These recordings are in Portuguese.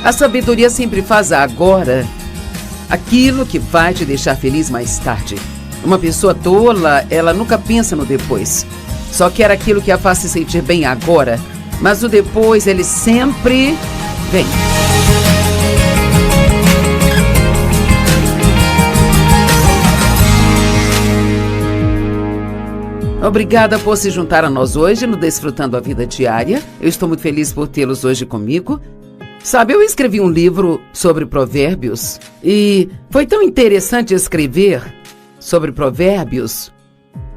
A sabedoria sempre faz agora aquilo que vai te deixar feliz mais tarde. Uma pessoa tola, ela nunca pensa no depois. Só quer aquilo que a faz se sentir bem agora. Mas o depois, ele sempre vem. Obrigada por se juntar a nós hoje no Desfrutando a Vida Diária. Eu estou muito feliz por tê-los hoje comigo. Sabe, eu escrevi um livro sobre provérbios e foi tão interessante escrever sobre provérbios.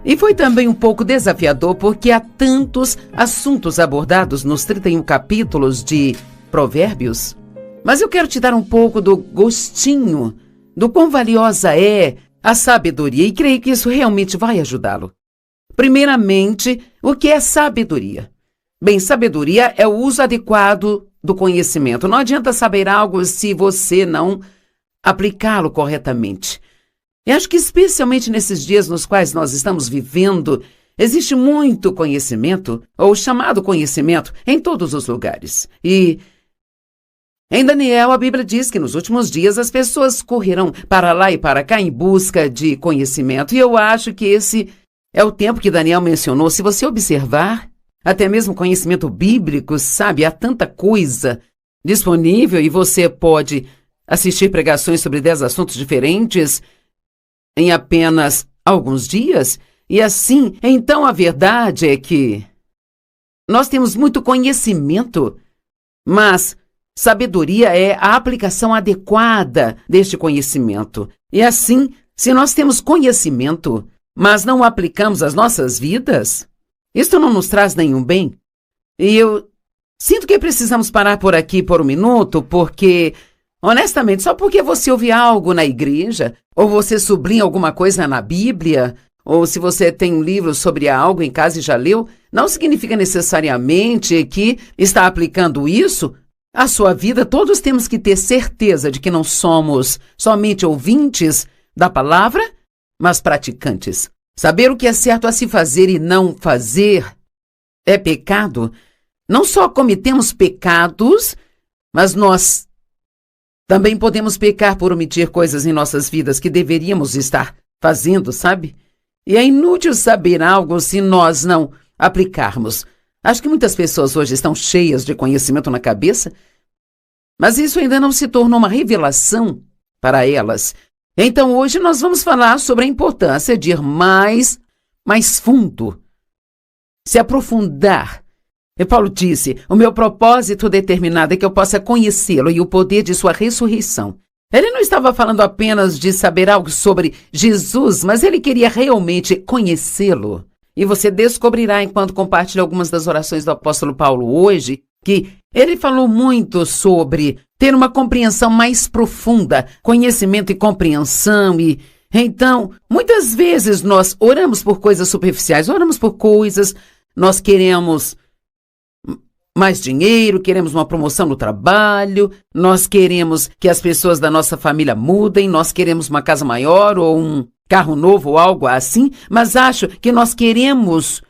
E foi também um pouco desafiador porque há tantos assuntos abordados nos 31 capítulos de provérbios. Mas eu quero te dar um pouco do gostinho do quão valiosa é a sabedoria e creio que isso realmente vai ajudá-lo. Primeiramente, o que é sabedoria? Bem, sabedoria é o uso adequado do conhecimento. Não adianta saber algo se você não aplicá-lo corretamente. E acho que especialmente nesses dias nos quais nós estamos vivendo, existe muito conhecimento, ou chamado conhecimento, em todos os lugares. E em Daniel, a Bíblia diz que nos últimos dias as pessoas correrão para lá e para cá em busca de conhecimento. E eu acho que esse é o tempo que Daniel mencionou. Se você observar, até mesmo conhecimento bíblico, sabe, há tanta coisa disponível e você pode assistir pregações sobre 10 assuntos diferentes em apenas alguns dias. E assim, então a verdade é que nós temos muito conhecimento, mas sabedoria é a aplicação adequada deste conhecimento. E assim, se nós temos conhecimento, mas não o aplicamos às nossas vidas, isto não nos traz nenhum bem. E eu sinto que precisamos parar por aqui por um minuto, porque, honestamente, só porque você ouve algo na igreja, ou você sublinha alguma coisa na Bíblia, ou se você tem um livro sobre algo em casa e já leu, não significa necessariamente que está aplicando isso à sua vida. Todos temos que ter certeza de que não somos somente ouvintes da palavra, mas praticantes. Saber o que é certo a se fazer e não fazer é pecado. Não só cometemos pecados, mas nós também podemos pecar por omitir coisas em nossas vidas que deveríamos estar fazendo, sabe? E é inútil saber algo se nós não aplicarmos. Acho que muitas pessoas hoje estão cheias de conhecimento na cabeça, mas isso ainda não se tornou uma revelação para elas. Então, hoje nós vamos falar sobre a importância de ir mais fundo, se aprofundar. E Paulo disse, o meu propósito determinado é que eu possa conhecê-lo e o poder de sua ressurreição. Ele não estava falando apenas de saber algo sobre Jesus, mas ele queria realmente conhecê-lo. E você descobrirá, enquanto compartilha algumas das orações do apóstolo Paulo hoje, que ele falou muito sobre ter uma compreensão mais profunda, conhecimento e compreensão. E então, muitas vezes nós oramos por coisas superficiais, oramos por coisas, nós queremos mais dinheiro, queremos uma promoção no trabalho, nós queremos que as pessoas da nossa família mudem, nós queremos uma casa maior ou um carro novo ou algo assim, mas acho que nós queremos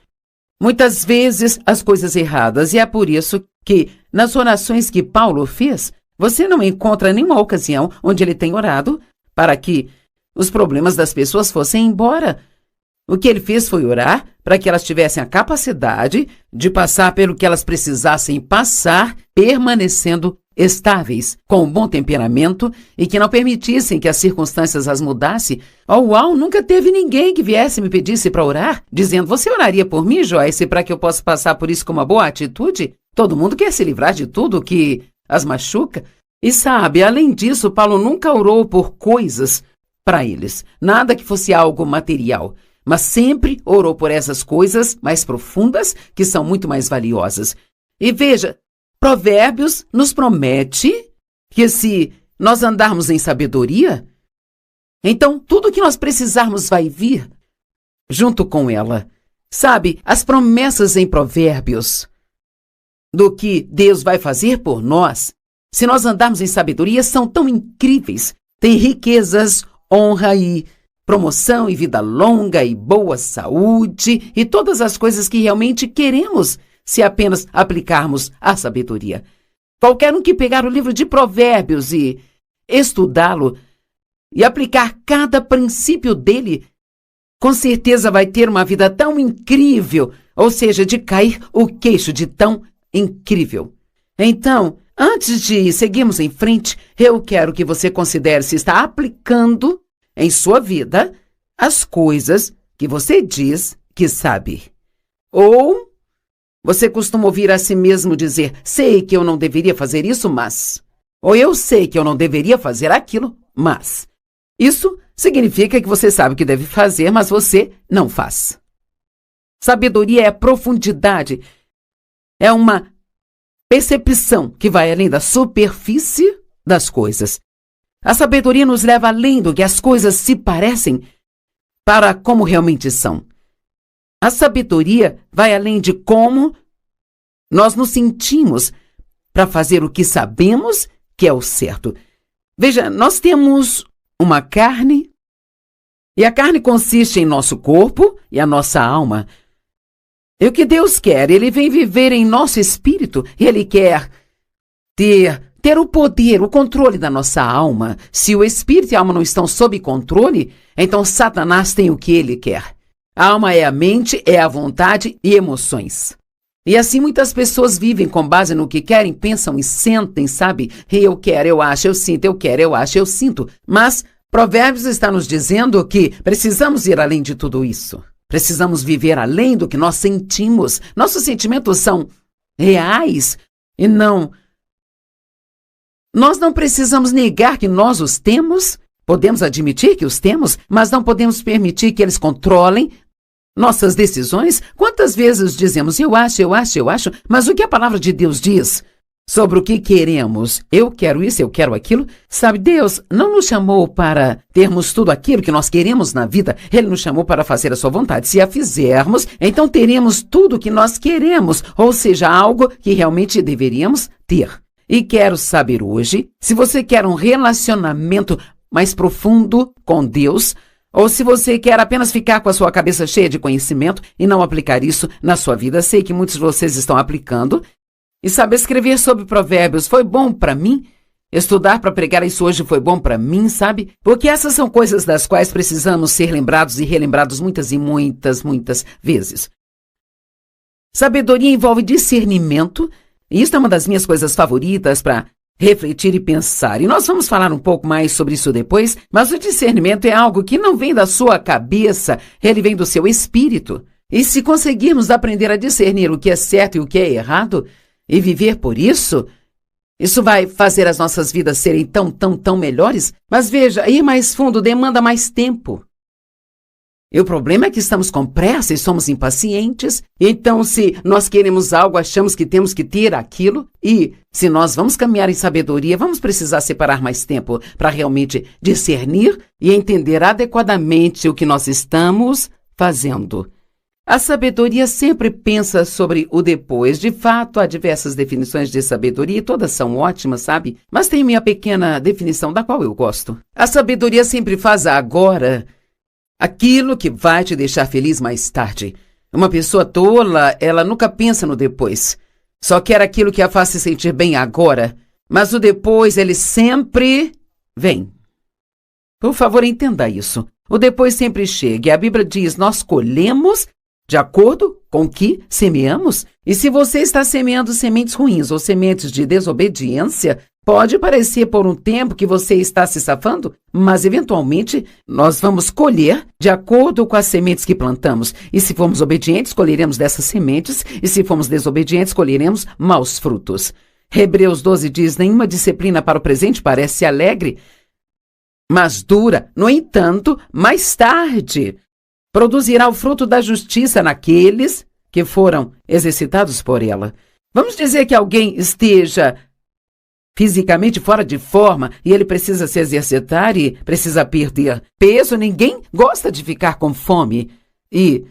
muitas vezes as coisas erradas. E é por isso que nas orações que Paulo fez, você não encontra nenhuma ocasião onde ele tem orado para que os problemas das pessoas fossem embora. O que ele fez foi orar para que elas tivessem a capacidade de passar pelo que elas precisassem passar, permanecendo estáveis, com um bom temperamento e que não permitissem que as circunstâncias as mudassem. Uau, nunca teve ninguém que viesse e me pedisse para orar, dizendo, você oraria por mim, Joyce, para que eu possa passar por isso com uma boa atitude? Todo mundo quer se livrar de tudo que as machuca. E sabe, além disso, Paulo nunca orou por coisas para eles, nada que fosse algo material, mas sempre orou por essas coisas mais profundas, que são muito mais valiosas. E veja, Provérbios nos promete que se nós andarmos em sabedoria, então tudo que nós precisarmos vai vir junto com ela. Sabe, as promessas em Provérbios do que Deus vai fazer por nós, se nós andarmos em sabedoria, são tão incríveis. Tem riquezas, honra e promoção e vida longa e boa saúde e todas as coisas que realmente queremos se apenas aplicarmos a sabedoria. Qualquer um que pegar o livro de Provérbios e estudá-lo e aplicar cada princípio dele, com certeza vai ter uma vida tão incrível, ou seja, de cair o queixo de tão incrível. Então, antes de seguirmos em frente, eu quero que você considere se está aplicando em sua vida as coisas que você diz que sabe. Ou você costuma ouvir a si mesmo dizer, sei que eu não deveria fazer isso, mas... Ou eu sei que eu não deveria fazer aquilo, mas... Isso significa que você sabe o que deve fazer, mas você não faz. Sabedoria é profundidade. É uma percepção que vai além da superfície das coisas. A sabedoria nos leva além do que as coisas se parecem para como realmente são. A sabedoria vai além de como nós nos sentimos para fazer o que sabemos que é o certo. Veja, nós temos uma carne, e a carne consiste em nosso corpo e a nossa alma. E o que Deus quer? Ele vem viver em nosso espírito, e Ele quer ter o poder, o controle da nossa alma. Se o espírito e a alma não estão sob controle, então Satanás tem o que ele quer. A alma é a mente, é a vontade e emoções. E assim muitas pessoas vivem com base no que querem, pensam e sentem, sabe? Eu quero, eu acho, eu sinto, eu quero, eu acho, eu sinto. Mas Provérbios está nos dizendo que precisamos ir além de tudo isso. Precisamos viver além do que nós sentimos. Nossos sentimentos são reais e não... Nós não precisamos negar que nós os temos. Podemos admitir que os temos, mas não podemos permitir que eles controlem nossas decisões. Quantas vezes dizemos, eu acho, mas o que a palavra de Deus diz sobre o que queremos? Eu quero isso, eu quero aquilo. Sabe, Deus não nos chamou para termos tudo aquilo que nós queremos na vida. Ele nos chamou para fazer a sua vontade. Se a fizermos, então teremos tudo o que nós queremos, ou seja, algo que realmente deveríamos ter. E quero saber hoje, se você quer um relacionamento mais profundo com Deus, ou se você quer apenas ficar com a sua cabeça cheia de conhecimento e não aplicar isso na sua vida. Sei que muitos de vocês estão aplicando. E sabe, escrever sobre Provérbios foi bom para mim. Estudar para pregar isso hoje foi bom para mim, sabe? Porque essas são coisas das quais precisamos ser lembrados e relembrados muitas e muitas vezes. Sabedoria envolve discernimento, e isso é uma das minhas coisas favoritas para refletir e pensar. E nós vamos falar um pouco mais sobre isso depois, mas o discernimento é algo que não vem da sua cabeça, ele vem do seu espírito. E se conseguirmos aprender a discernir o que é certo e o que é errado, e viver por isso, isso vai fazer as nossas vidas serem tão melhores. Mas veja, ir mais fundo demanda mais tempo. E o problema é que estamos com pressa e somos impacientes. Então, se nós queremos algo, achamos que temos que ter aquilo. E se nós vamos caminhar em sabedoria, vamos precisar separar mais tempo para realmente discernir e entender adequadamente o que nós estamos fazendo. A sabedoria sempre pensa sobre o depois. De fato, há diversas definições de sabedoria e todas são ótimas, sabe? Mas tem minha pequena definição da qual eu gosto. A sabedoria sempre faz agora aquilo que vai te deixar feliz mais tarde. Uma pessoa tola, ela nunca pensa no depois. Só quer aquilo que a faz se sentir bem agora. Mas o depois, ele sempre vem. Por favor, entenda isso. O depois sempre chega. E a Bíblia diz, nós colhemos de acordo com o que semeamos. E se você está semeando sementes ruins ou sementes de desobediência, pode parecer por um tempo que você está se safando, mas eventualmente nós vamos colher de acordo com as sementes que plantamos. E se formos obedientes, colheremos dessas sementes, e se formos desobedientes, colheremos maus frutos. Hebreus 12 diz, nenhuma disciplina para o presente parece alegre, mas dura. No entanto, mais tarde, produzirá o fruto da justiça naqueles que foram exercitados por ela. Vamos dizer que alguém esteja fisicamente fora de forma e ele precisa se exercitar e precisa perder peso. Ninguém gosta de ficar com fome. E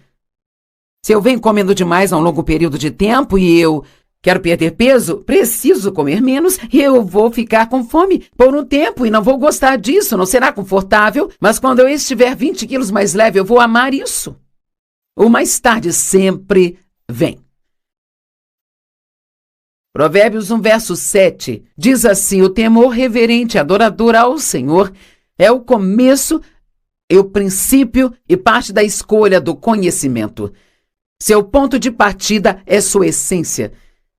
se eu venho comendo demais a um longo período de tempo e eu quero perder peso, preciso comer menos e eu vou ficar com fome por um tempo e não vou gostar disso, não será confortável, mas quando eu estiver 20 quilos mais leve, eu vou amar isso. O mais tarde sempre vem. Provérbios 1, verso 7, diz assim: o temor reverente e adorador ao Senhor é o começo, é o princípio e parte da escolha do conhecimento. Seu ponto de partida é sua essência.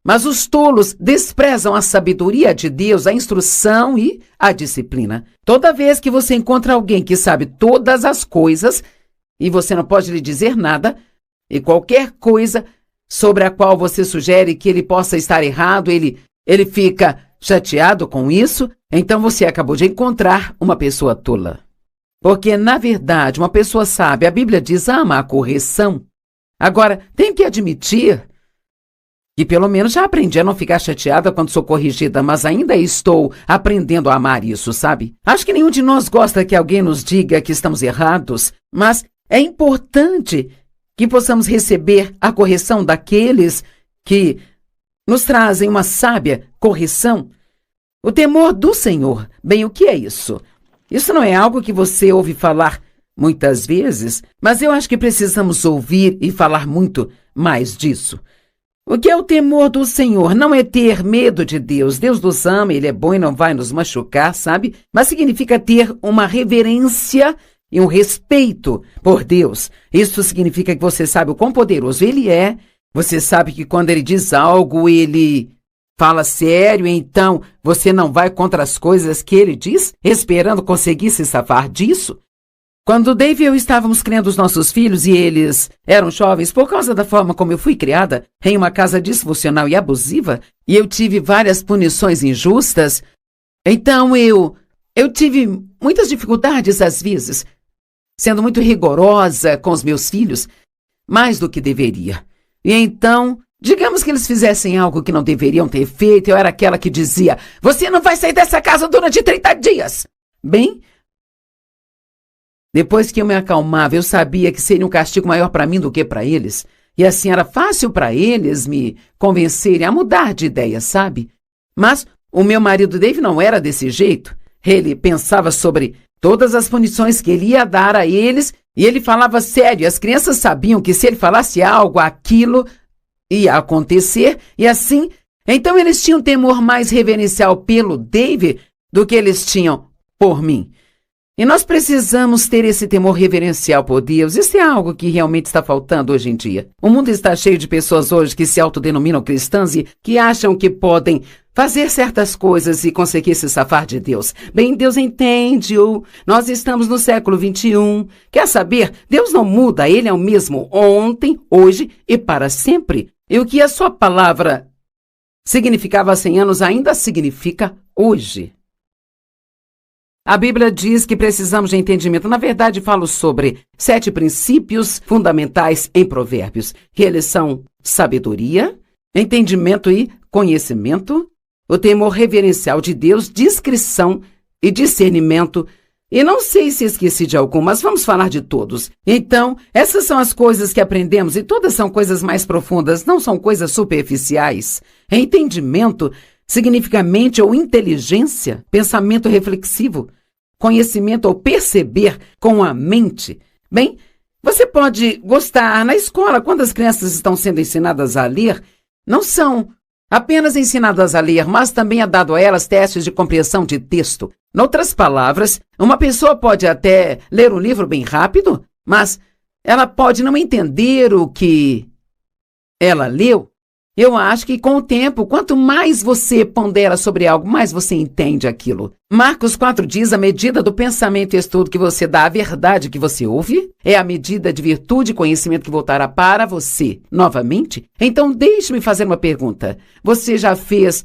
Mas os tolos desprezam a sabedoria de Deus, a instrução e a disciplina. Toda vez que você encontra alguém que sabe todas as coisas e você não pode lhe dizer nada, e qualquer coisa sobre a qual você sugere que ele possa estar errado, ele fica chateado com isso, então você acabou de encontrar uma pessoa tola. Porque, na verdade, uma pessoa sábia, a Bíblia diz, ama a correção. Agora, tenho que admitir que pelo menos já aprendi a não ficar chateada quando sou corrigida, mas ainda estou aprendendo a amar isso, sabe? Acho que nenhum de nós gosta que alguém nos diga que estamos errados, mas é importante que possamos receber a correção daqueles que nos trazem uma sábia correção. O temor do Senhor. Bem, o que é isso? Isso não é algo que você ouve falar muitas vezes, mas eu acho que precisamos ouvir e falar muito mais disso. O que é o temor do Senhor? Não é ter medo de Deus. Deus nos ama, Ele é bom e não vai nos machucar, sabe? Mas significa ter uma reverência e um respeito por Deus. Isso significa que você sabe o quão poderoso Ele é. Você sabe que quando Ele diz algo, Ele fala sério, então você não vai contra as coisas que Ele diz, esperando conseguir se safar disso. Quando Dave e eu estávamos criando os nossos filhos e eles eram jovens, por causa da forma como eu fui criada, em uma casa disfuncional e abusiva, e eu tive várias punições injustas, então eu tive muitas dificuldades às vezes, sendo muito rigorosa com os meus filhos, mais do que deveria. E então, digamos que eles fizessem algo que não deveriam ter feito, eu era aquela que dizia, você não vai sair dessa casa durante 30 dias. Bem, depois que eu me acalmava, eu sabia que seria um castigo maior para mim do que para eles. E assim era fácil para eles me convencerem a mudar de ideia, sabe? Mas o meu marido Dave não era desse jeito. Ele pensava sobre todas as punições que ele ia dar a eles e ele falava sério. As crianças sabiam que se ele falasse algo, aquilo ia acontecer e assim... Então eles tinham temor mais reverencial pelo Dave do que eles tinham por mim. E nós precisamos ter esse temor reverencial por Deus. Isso é algo que realmente está faltando hoje em dia. O mundo está cheio de pessoas hoje que se autodenominam cristãs e que acham que fazer certas coisas e conseguir se safar de Deus. Bem, Deus entende-o. Nós estamos no século 21. Quer saber? Deus não muda. Ele é o mesmo ontem, hoje e para sempre. E o que a sua palavra significava há 100 anos ainda significa hoje. A Bíblia diz que precisamos de entendimento. Na verdade, falo sobre 7 princípios fundamentais em Provérbios, que eles são sabedoria, entendimento e conhecimento, o temor reverencial de Deus, discrição e discernimento. E não sei se esqueci de algum, mas vamos falar de todos. Então, essas são as coisas que aprendemos e todas são coisas mais profundas, não são coisas superficiais. Entendimento significa mente ou inteligência, pensamento reflexivo, conhecimento ou perceber com a mente. Bem, você pode gostar na escola, quando as crianças estão sendo ensinadas a ler, não são apenas ensinadas a ler, mas também é dado a elas testes de compreensão de texto. Em outras palavras, uma pessoa pode até ler um livro bem rápido, mas ela pode não entender o que ela leu. Eu acho que com o tempo, quanto mais você pondera sobre algo, mais você entende aquilo. Marcos 4 diz, a medida do pensamento e estudo que você dá à verdade que você ouve é a medida de virtude e conhecimento que voltará para você novamente. Então, deixe-me fazer uma pergunta. Você já fez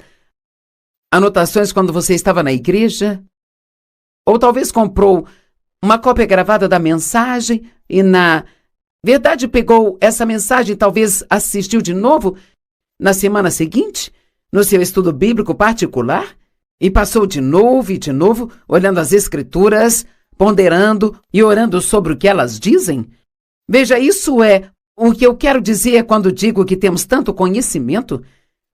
anotações quando você estava na igreja? Ou talvez comprou uma cópia gravada da mensagem e na verdade pegou essa mensagem e talvez assistiu de novo na semana seguinte, no seu estudo bíblico particular, e passou de novo, olhando as escrituras, ponderando e orando sobre o que elas dizem? Veja, isso é o que eu quero dizer quando digo que temos tanto conhecimento.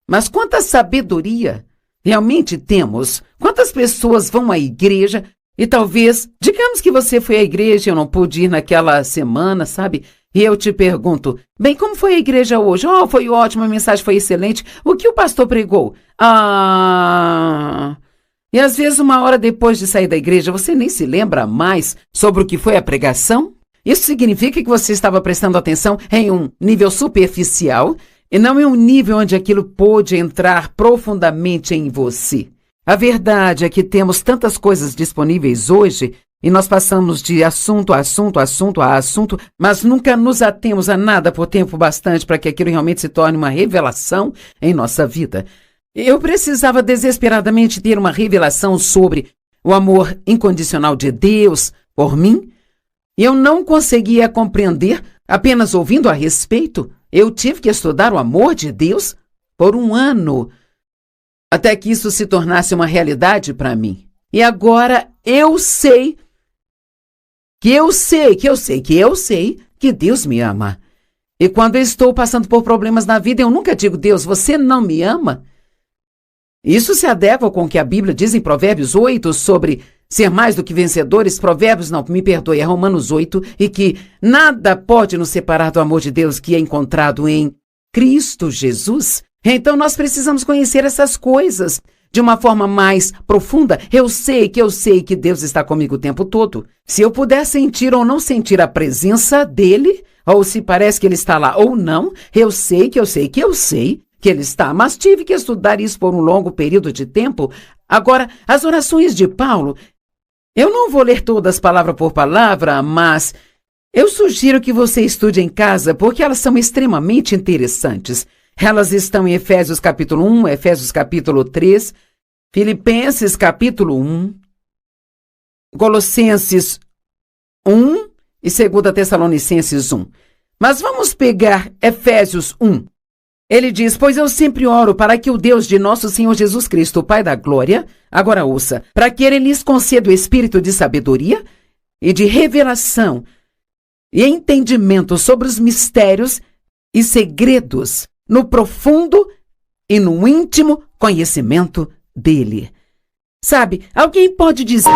Mas quanta sabedoria realmente temos? Quantas pessoas vão à igreja e talvez, digamos que você foi à igreja e eu não pude ir naquela semana, sabe? E eu te pergunto, bem, como foi a igreja hoje? Oh, foi ótimo, a mensagem foi excelente. O que o pastor pregou? E às vezes, uma hora depois de sair da igreja, você nem se lembra mais sobre o que foi a pregação? Isso significa que você estava prestando atenção em um nível superficial e não em um nível onde aquilo pôde entrar profundamente em você. A verdade é que temos tantas coisas disponíveis hoje e nós passamos de assunto a assunto, assunto a assunto, mas nunca nos atemos a nada por tempo bastante para que aquilo realmente se torne uma revelação em nossa vida. Eu precisava desesperadamente ter uma revelação sobre o amor incondicional de Deus por mim, e eu não conseguia compreender apenas ouvindo a respeito. Eu tive que estudar o amor de Deus por 1 ano, até que isso se tornasse uma realidade para mim. E agora eu sei que Deus me ama. E quando eu estou passando por problemas na vida, eu nunca digo, Deus, você não me ama? Isso se adequa com o que a Bíblia diz em Provérbios 8 sobre ser mais do que vencedores. Provérbios, não, me perdoe, é Romanos 8, e que nada pode nos separar do amor de Deus que é encontrado em Cristo Jesus. Então nós precisamos conhecer essas coisas de uma forma mais profunda. Eu sei que Deus está comigo o tempo todo. Se eu puder sentir ou não sentir a presença dele, ou se parece que ele está lá ou não, eu sei que ele está, mas tive que estudar isso por um longo período de tempo. Agora, as orações de Paulo, eu não vou ler todas palavra por palavra, mas eu sugiro que você estude em casa, porque elas são extremamente interessantes. Elas estão em Efésios capítulo 1, Efésios capítulo 3, Filipenses capítulo 1, Colossenses 1 e 2 Tessalonicenses 1. Mas vamos pegar Efésios 1. Ele diz, pois eu sempre oro para que o Deus de nosso Senhor Jesus Cristo, o Pai da Glória, agora ouça, para que ele lhes conceda o espírito de sabedoria e de revelação e entendimento sobre os mistérios e segredos no profundo e no íntimo conhecimento dele. Sabe, alguém pode dizer...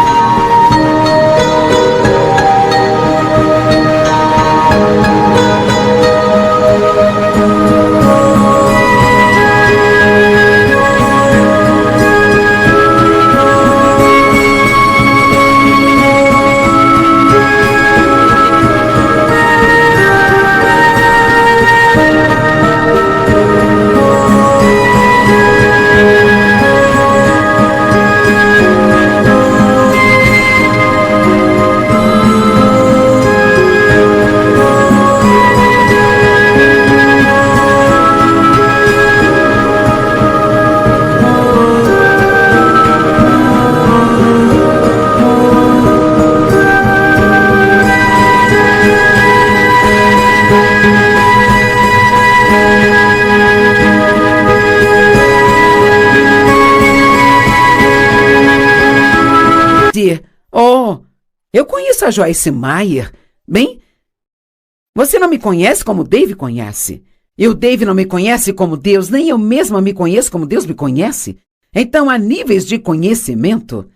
Eu conheço a Joyce Meyer. Bem, você não me conhece como Dave conhece. E o Dave não me conhece como Deus, nem eu mesma me conheço como Deus me conhece. Então, há níveis de conhecimento,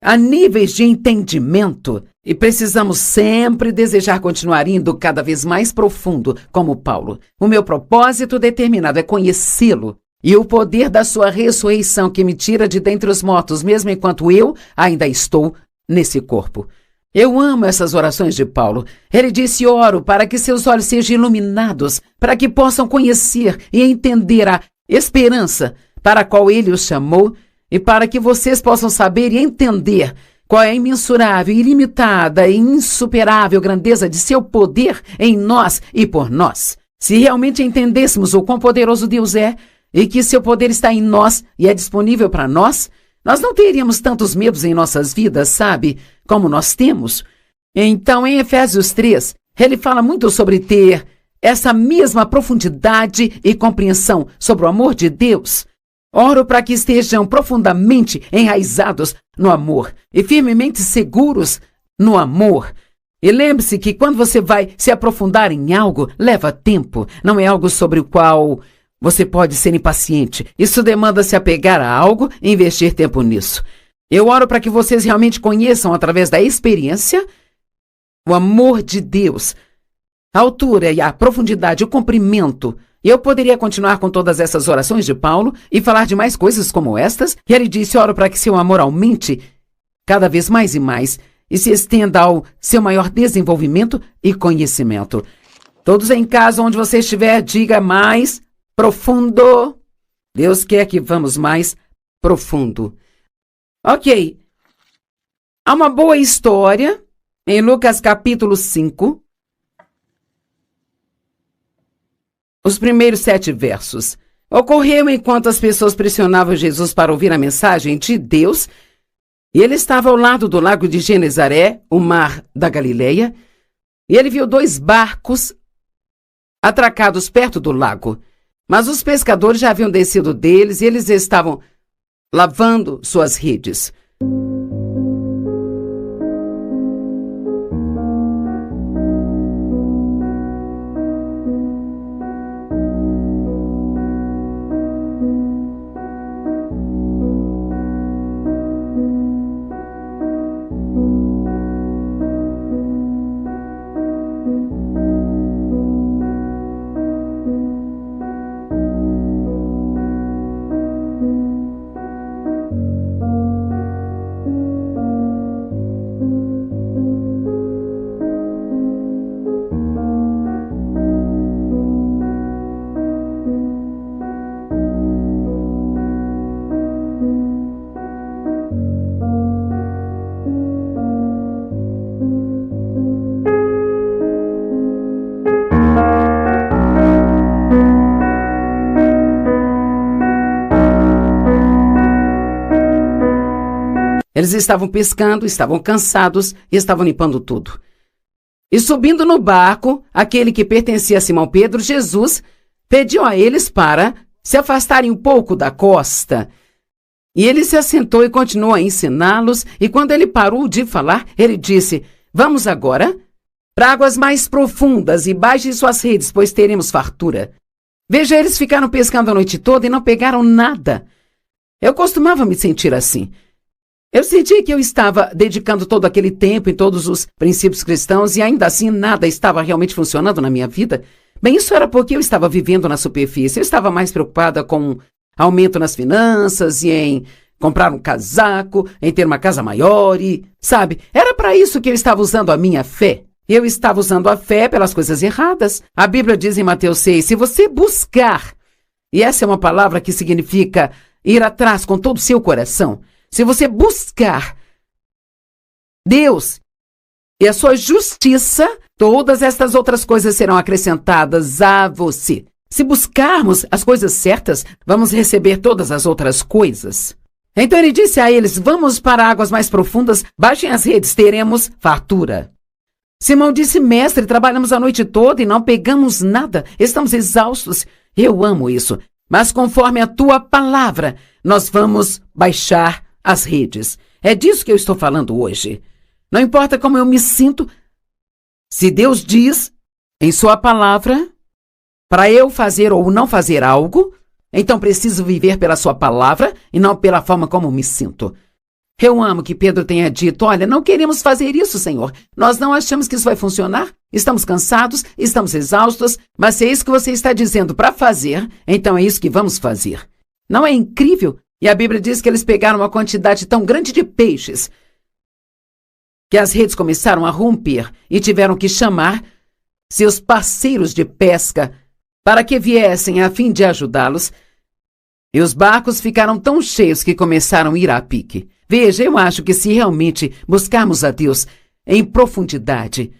há níveis de entendimento, e precisamos sempre desejar continuar indo cada vez mais profundo, como Paulo. O meu propósito determinado é conhecê-lo. E o poder da sua ressurreição que me tira de dentre os mortos, mesmo enquanto eu ainda estou nesse corpo. Eu amo essas orações de Paulo. Ele disse, oro para que seus olhos sejam iluminados, para que possam conhecer e entender a esperança para a qual ele os chamou e para que vocês possam saber e entender qual é a imensurável, ilimitada e insuperável grandeza de seu poder em nós e por nós. Se realmente entendêssemos o quão poderoso Deus é e que seu poder está em nós e é disponível para nós, nós não teríamos tantos medos em nossas vidas, sabe, como nós temos. Então, em Efésios 3, ele fala muito sobre ter essa mesma profundidade e compreensão sobre o amor de Deus. Oro para que estejam profundamente enraizados no amor e firmemente seguros no amor. E lembre-se que quando você vai se aprofundar em algo, leva tempo. Não é algo sobre o qual você pode ser impaciente. Isso demanda se apegar a algo e investir tempo nisso. Eu oro para que vocês realmente conheçam, através da experiência, o amor de Deus. a altura e a profundidade, o comprimento. Eu poderia continuar com todas essas orações de Paulo e falar de mais coisas como estas. E ele disse: oro para que seu amor aumente cada vez mais e mais e se estenda ao seu maior desenvolvimento e conhecimento. Todos em casa, onde você estiver, diga mais profundo. Deus quer que vamos mais profundo. Ok. Há uma boa história em Lucas capítulo 5. Os primeiros 7 versos. Ocorreu enquanto as pessoas pressionavam Jesus para ouvir a mensagem de Deus, e ele estava ao lado do lago de Genezaré, o mar da Galileia, e ele viu 2 barcos atracados perto do lago. Mas os pescadores já haviam descido deles e eles estavam lavando suas redes. Eles estavam pescando, estavam cansados e estavam limpando tudo. E subindo no barco, aquele que pertencia a Simão Pedro, Jesus pediu a eles para se afastarem um pouco da costa. E ele se assentou e continuou a ensiná-los, e quando ele parou de falar, ele disse: vamos agora para águas mais profundas e baixem suas redes, pois teremos fartura. Veja, eles ficaram pescando a noite toda e não pegaram nada. Eu costumava me sentir assim. Eu senti que eu estava dedicando todo aquele tempo em todos os princípios cristãos e ainda assim nada estava realmente funcionando na minha vida. Bem, isso era porque eu estava vivendo na superfície. Eu estava mais preocupada com aumento nas finanças e em comprar um casaco, em ter uma casa maior e, sabe, era para isso que eu estava usando a minha fé. Eu estava usando a fé pelas coisas erradas. A Bíblia diz em Mateus 6, se você buscar, e essa é uma palavra que significa ir atrás com todo o seu coração, se você buscar Deus e a sua justiça, todas estas outras coisas serão acrescentadas a você. Se buscarmos as coisas certas, vamos receber todas as outras coisas. Então ele disse a eles: vamos para águas mais profundas, baixem as redes, teremos fartura. Simão disse: mestre, trabalhamos a noite toda e não pegamos nada, estamos exaustos. Eu amo isso, mas conforme a tua palavra, nós vamos baixar as redes. É disso que eu estou falando hoje. Não importa como eu me sinto, se Deus diz em sua palavra para eu fazer ou não fazer algo, então preciso viver pela sua palavra e não pela forma como me sinto. Eu amo que Pedro tenha dito: olha, não queremos fazer isso, Senhor. Nós não achamos que isso vai funcionar. Estamos cansados, estamos exaustos, mas se é isso que você está dizendo para fazer, então é isso que vamos fazer. Não é incrível? E a Bíblia diz que eles pegaram uma quantidade tão grande de peixes que as redes começaram a romper e tiveram que chamar seus parceiros de pesca para que viessem a fim de ajudá-los. E os barcos ficaram tão cheios que começaram a ir a pique. Veja, eu acho que se realmente buscarmos a Deus em profundidade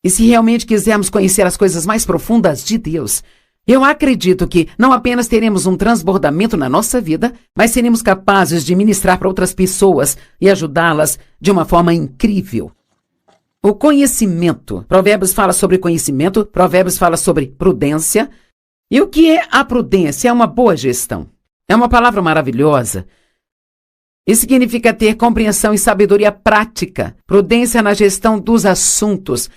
e se realmente quisermos conhecer as coisas mais profundas de Deus, eu acredito que não apenas teremos um transbordamento na nossa vida, mas seremos capazes de ministrar para outras pessoas e ajudá-las de uma forma incrível. O conhecimento. Provérbios fala sobre conhecimento, Provérbios fala sobre prudência. E o que é a prudência? É uma boa gestão. É uma palavra maravilhosa. E significa ter compreensão e sabedoria prática. Prudência na gestão dos assuntos.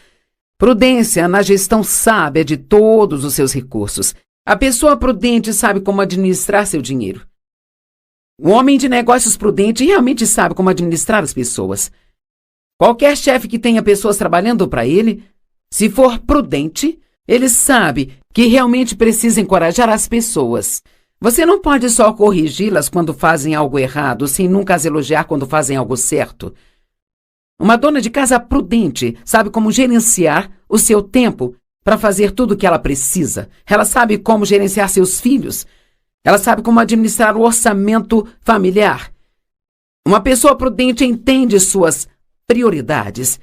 Prudência na gestão sábia de todos os seus recursos. A pessoa prudente sabe como administrar seu dinheiro. O homem de negócios prudente realmente sabe como administrar as pessoas. Qualquer chefe que tenha pessoas trabalhando para ele Se for prudente, ele sabe que realmente precisa encorajar as pessoas. Você não pode só corrigi-las quando fazem algo errado, sem nunca as elogiar quando fazem algo certo. Uma dona de casa prudente sabe como gerenciar o seu tempo para fazer tudo o que ela precisa. Ela sabe como gerenciar seus filhos. Ela sabe como administrar o orçamento familiar. Uma pessoa prudente entende suas prioridades.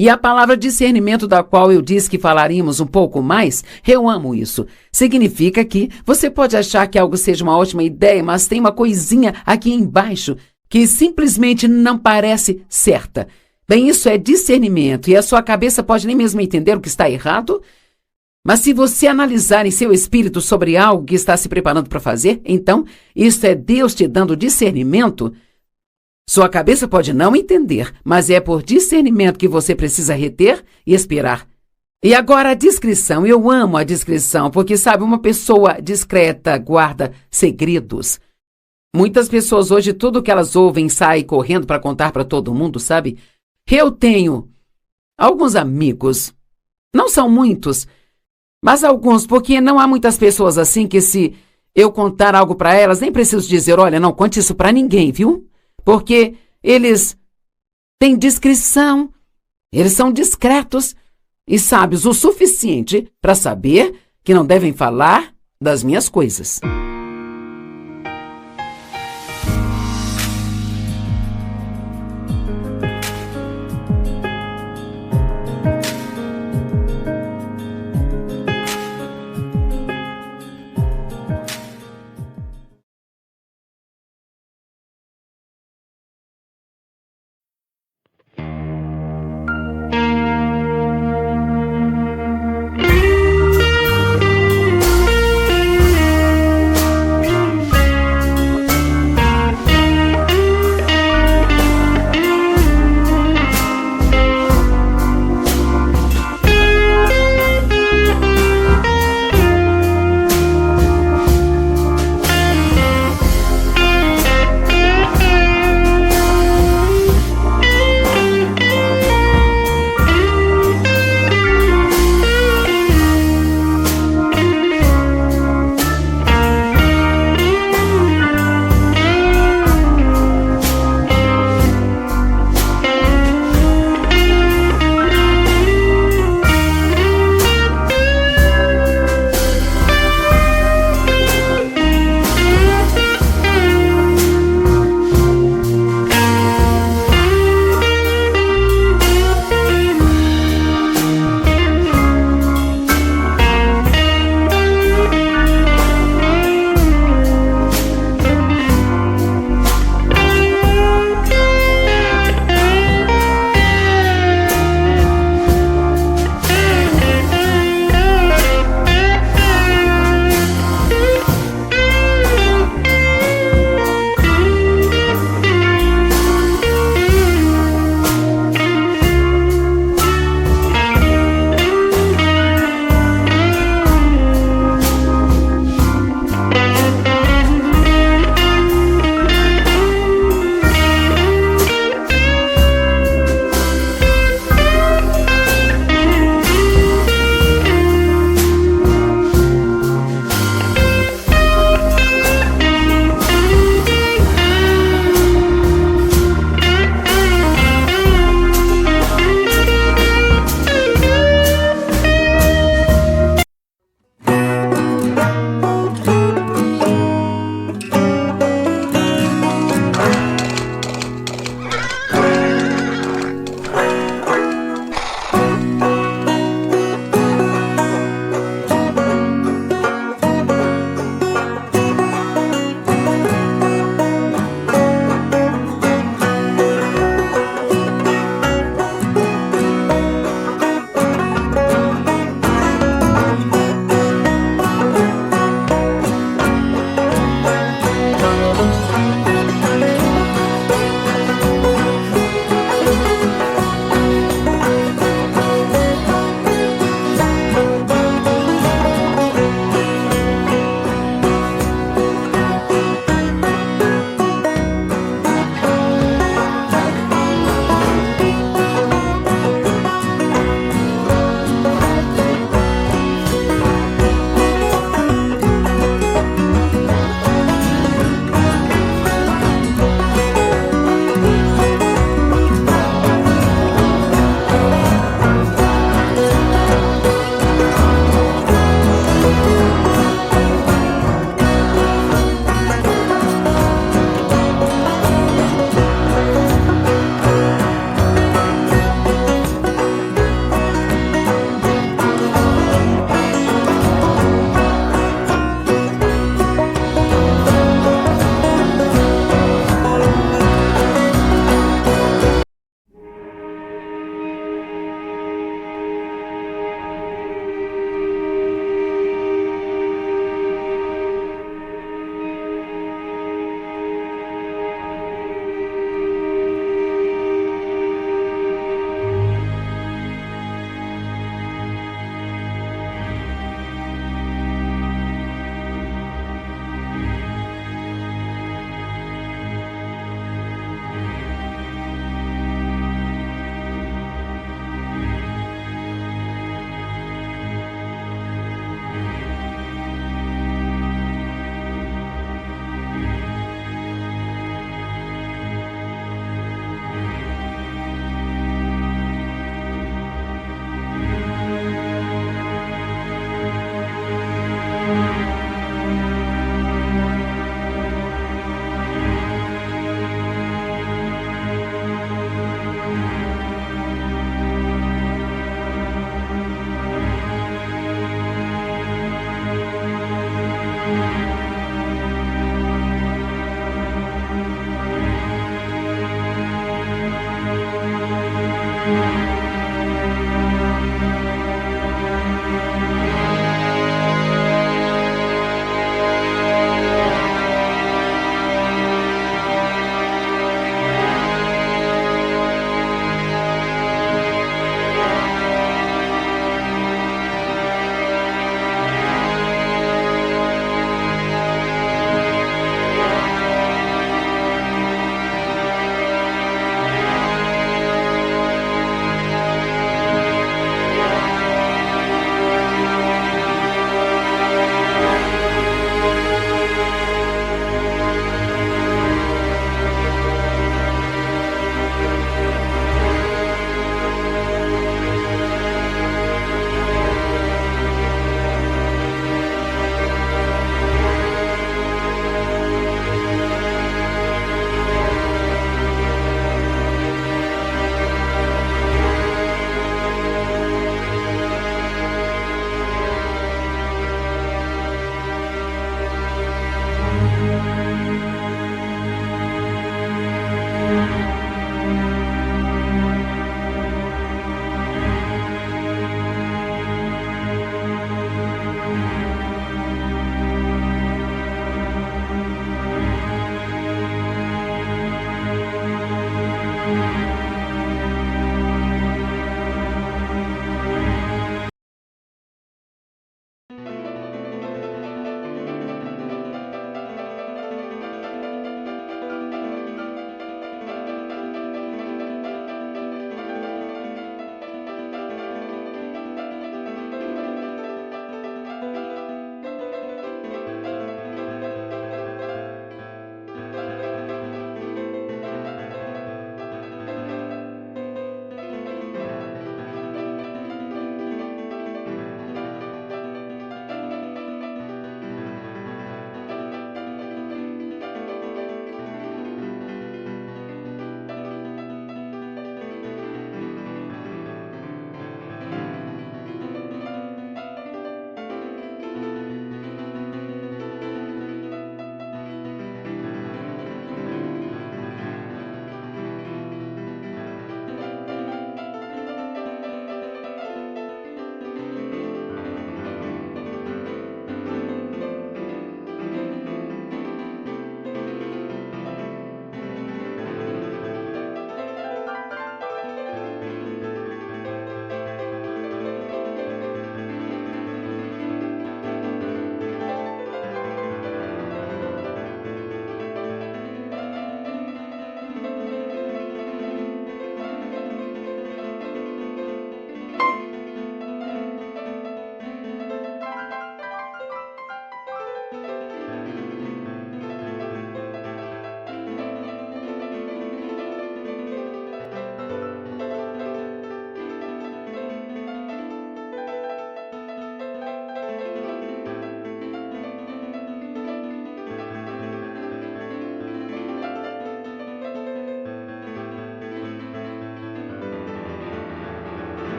E a palavra discernimento, da qual eu disse que falaríamos um pouco mais, eu amo isso. Significa que você pode achar que algo seja uma ótima ideia, mas tem uma coisinha aqui embaixo que simplesmente não parece certa. Bem, isso é discernimento, e a sua cabeça pode nem mesmo entender o que está errado, mas se você analisar em seu espírito sobre algo que está se preparando para fazer, então isso é Deus te dando discernimento. Sua cabeça pode não entender, mas é por discernimento que você precisa reter e esperar. E agora a discrição. Eu amo a discrição, porque, sabe, uma pessoa discreta guarda segredos. Muitas pessoas hoje, tudo que elas ouvem, saem correndo para contar para todo mundo, sabe? Eu tenho alguns amigos, não são muitos, mas alguns, porque não há muitas pessoas assim que se eu contar algo para elas, nem preciso dizer, olha, não conte isso para ninguém, viu? Porque eles têm discrição, eles são discretos e sábios o suficiente para saber que não devem falar das minhas coisas.